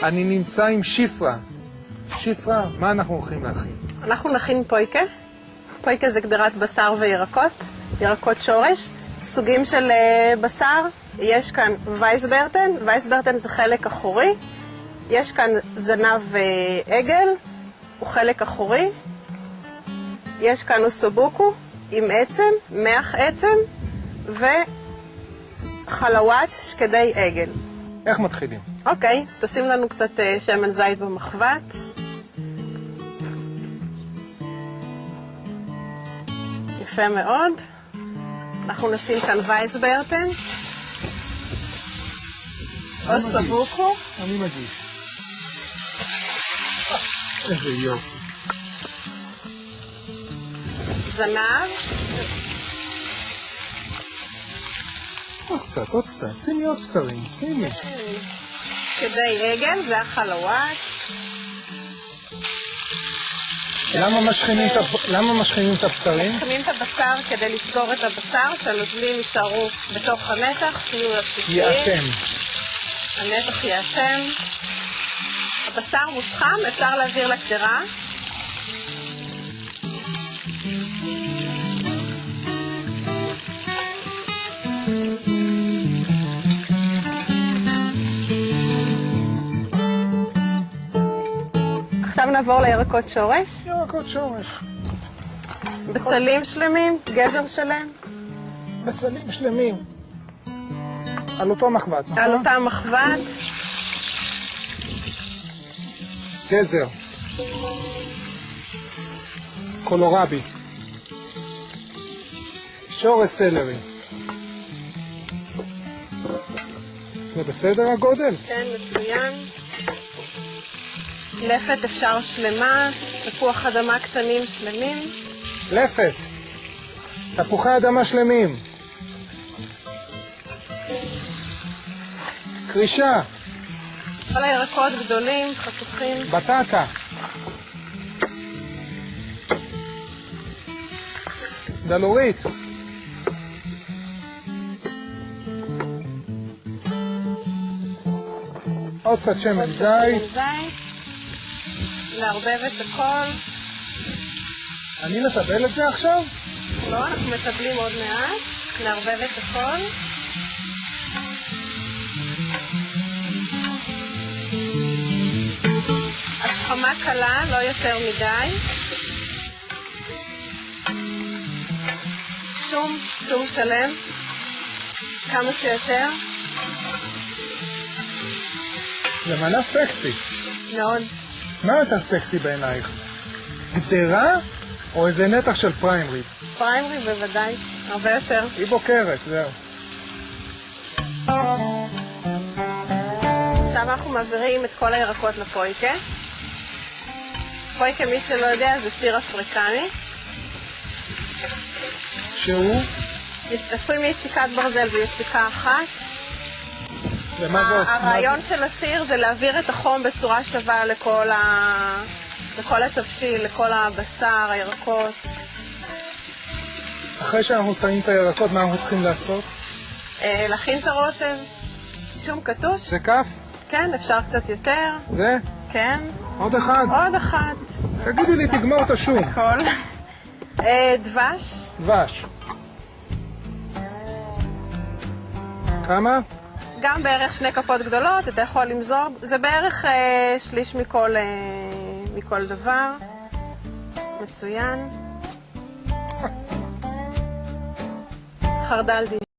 אני נמצא עם שפרה. שפרה, מה אנחנו הולכים להכין? אנחנו נכין פויקה. פויקה זה גדרת בשר וירקות, ירקות שורש. סוגים של בשר, יש כאן וייסברטן, וייסברטן זה חלק אחורי. יש כאן זנב עגל, הוא חלק אחורי. יש כאן אוסובוקו עם עצם, מח עצם, וחלוואט שקדי עגל. איך מתחילים? אוקיי, תשים לנו קצת שמן זית במחבת. יפה מאוד. אנחנו נשים כאן וייסברטן. אוסובוקו. אני מגיש. איזה יופי. זנב. עוד קצת. שימי עוד בשרים, שימי. שקדי עגל, זה החלוואט. למה משחינים את הבשרים? משחינים את הבשר כדי לסגור את הבשר, שהנוזלים יישארו בתוך הנתח, שיהיו לבסיסיים. יאטם. הנתח יאטם. הבשר מושחם, אפשר להעביר לקדרה. עכשיו נעבור לירקות שורש. ירקות שורש. בצלים שלמים, גזר שלם. בצלים שלמים. על אותו מחבת, נכון? על אותה מחבת. גזר. קולורבי. שורש סלרי. זה בסדר הגודל? כן, מצוין. לפת אפשר שלמה, תפוח אדמה קטנים שלמים. לפת. תפוחי אדמה שלמים. קרישה. כל הירקות גדולים, חתוכים. בטטה. דלורית. עוד קצת שמן זית. לערבב את הכל. אני מטבל את זה עכשיו? לא, אנחנו מטבלים עוד מעט. לערבב את הכל. השחמה קלה, לא יותר מדי. שום שלם. כמה שיותר. זה מנה סקסי. מאוד. מה יותר סקסי בעינייך? גדרה או איזה נתח של פריימריב? פריימריב בוודאי, הרבה יותר. היא בוקרת, זהו. עכשיו אנחנו מעבירים את כל הירקות לפויקה. פויקה, מי שלא יודע, זה סיר אפריקני. שהוא? עשוי מיציקת ברזל, זו יציקה אחת. ומה זה עושה? הרעיון של הסיר זה להעביר את החום בצורה שווה לכל התבשיל, לכל הבשר, הירקות. אחרי שאנחנו שמים את הירקות, מה אנחנו צריכים לעשות? להכין את הרוטב. שום קטוש. זה כף? כן, אפשר קצת יותר. זה? כן. עוד אחד? עוד אחת. תגידי לי, תגמור את השום. הכל. דבש. דבש. כמה? גם בערך 2 כפות גדולות, אתה יכול למזוג. זה בערך שליש מכל דבר. מצוין. חרדל דיג'ון.